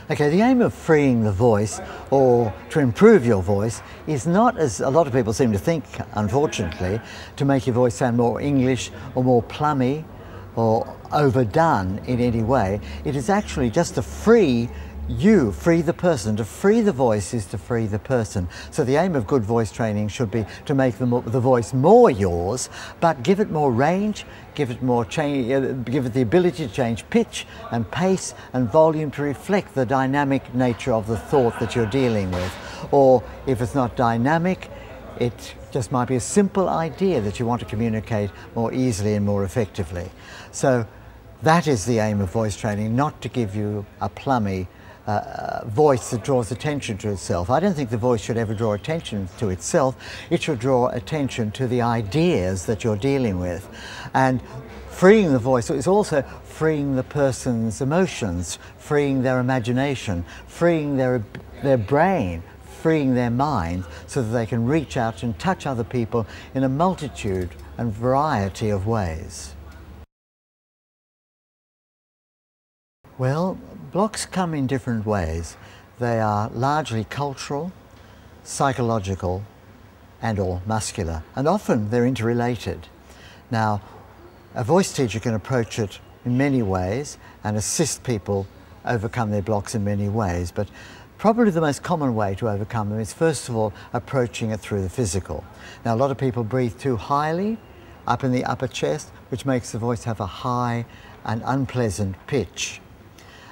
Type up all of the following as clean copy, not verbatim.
Okay, the aim of freeing the voice or to improve your voice is not, as a lot of people seem to think, unfortunately, to make your voice sound more English or more plummy or overdone in any way. It is actually just to free you, free the person. To free the voice is to free the person. So the aim of good voice training should be to make the voice more yours, but give it more range, give it more give it the ability to change pitch and pace and volume to reflect the dynamic nature of the thought that you're dealing with. Or if it's not dynamic, it just might be a simple idea that you want to communicate more easily and more effectively. So that is the aim of voice training, not to give you a plummy voice that draws attention to itself. I don't think the voice should ever draw attention to itself. It should draw attention to the ideas that you're dealing with. And freeing the voice is also freeing the person's emotions, freeing their imagination, freeing their brain, freeing their mind, so that they can reach out and touch other people in a multitude and variety of ways. Well, blocks come in different ways. They are largely cultural, psychological, and or muscular, and often they're interrelated. Now, a voice teacher can approach it in many ways and assist people overcome their blocks in many ways, but probably the most common way to overcome them is, first of all, approaching it through the physical. Now, a lot of people breathe too highly up in the upper chest, which makes the voice have a high and unpleasant pitch.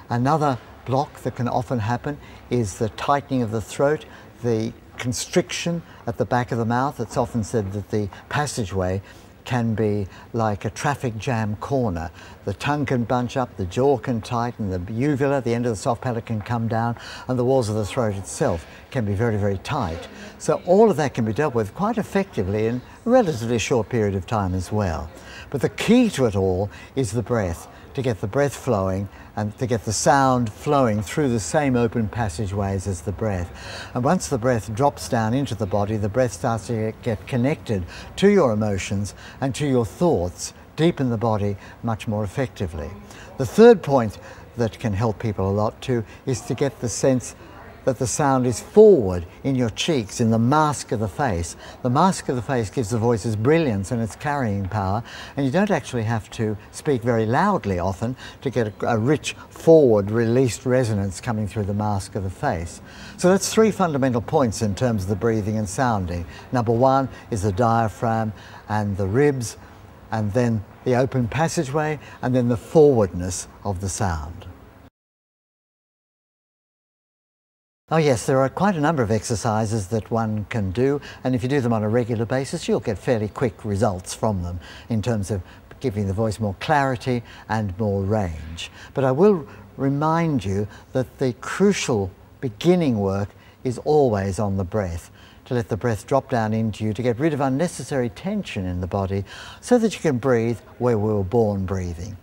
Another block that can often happen is the tightening of the throat, the constriction at the back of the mouth. It's often said that the passageway can be like a traffic jam corner. The tongue can bunch up, the jaw can tighten, the uvula, the end of the soft palate, can come down, and the walls of the throat itself can be very, very tight. So all of that can be dealt with quite effectively in a relatively short period of time as well. But the key to it all is the breath, to get the breath flowing and to get the sound flowing through the same open passageways as the breath. And once the breath drops down into the body, the breath starts to get connected to your emotions and to your thoughts deep in the body much more effectively. The third point that can help people a lot too is to get the sense that the sound is forward in your cheeks, in the mask of the face. The mask of the face gives the voice its brilliance and its carrying power, and you don't actually have to speak very loudly often to get a rich, forward, released resonance coming through the mask of the face. So that's three fundamental points in terms of the breathing and sounding. Number one is the diaphragm and the ribs, and then the open passageway, and then the forwardness of the sound. Oh yes, there are quite a number of exercises that one can do, and if you do them on a regular basis, you'll get fairly quick results from them in terms of giving the voice more clarity and more range. But I will remind you that the crucial beginning work is always on the breath, to let the breath drop down into you, to get rid of unnecessary tension in the body so that you can breathe where we were born breathing.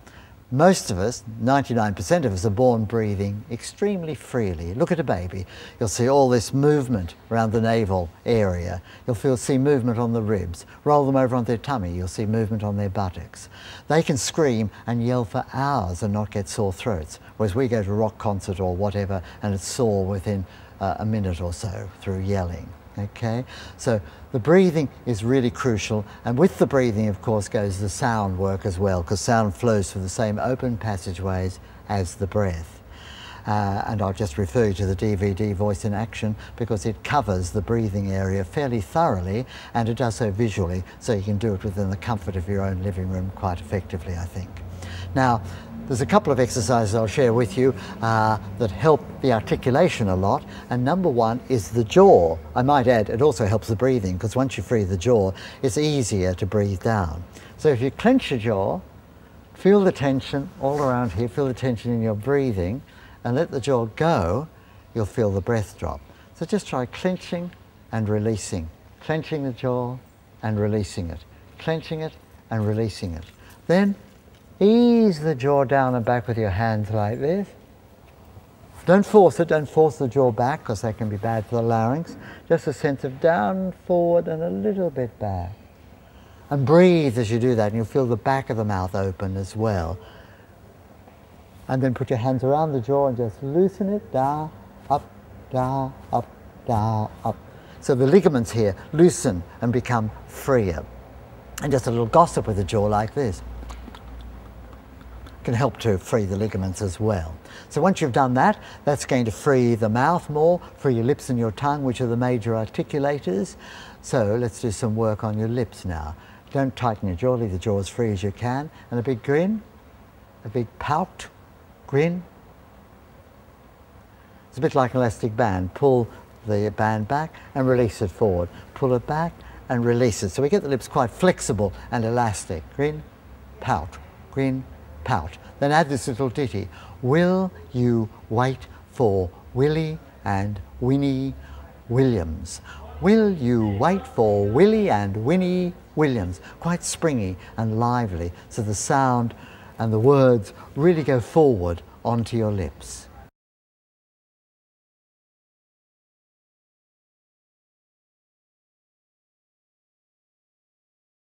Most of us, 99% of us, are born breathing extremely freely. Look at a baby. You'll see all this movement around the navel area. You'll see movement on the ribs. Roll them over on their tummy, you'll see movement on their buttocks. They can scream and yell for hours and not get sore throats, whereas we go to a rock concert or whatever and it's sore within a minute or so through yelling. Okay, so the breathing is really crucial, and with the breathing of course goes the sound work as well, because sound flows through the same open passageways as the breath. And I'll just refer you to the DVD Voice in Action, because it covers the breathing area fairly thoroughly, and it does so visually, so you can do it within the comfort of your own living room quite effectively, I think. Now, there's a couple of exercises I'll share with you that help the articulation a lot, and number one is the jaw. I might add, it also helps the breathing, because once you free the jaw, it's easier to breathe down. So if you clench your jaw, feel the tension all around here, feel the tension in your breathing, and let the jaw go, you'll feel the breath drop. So just try clenching and releasing, clenching the jaw and releasing it, clenching it and releasing it. Then ease the jaw down and back with your hands like this. Don't force it, don't force the jaw back, because that can be bad for the larynx. Just a sense of down, forward, and a little bit back. And breathe as you do that, and you'll feel the back of the mouth open as well. And then put your hands around the jaw and just loosen it, down, up, down, up, down, up. So the ligaments here loosen and become freer. And just a little gossip with the jaw like this can help to free the ligaments as well. So once you've done that, that's going to free the mouth more, free your lips and your tongue, which are the major articulators. So let's do some work on your lips now. Don't tighten your jaw, leave the jaw as free as you can. And a big grin, a big pout, grin. It's a bit like an elastic band. Pull the band back and release it forward. Pull it back and release it. So we get the lips quite flexible and elastic. Grin, pout, grin, pout. Then add this little ditty. Will you wait for Willie and Winnie Williams? Will you wait for Willie and Winnie Williams? Quite springy and lively, so the sound and the words really go forward onto your lips.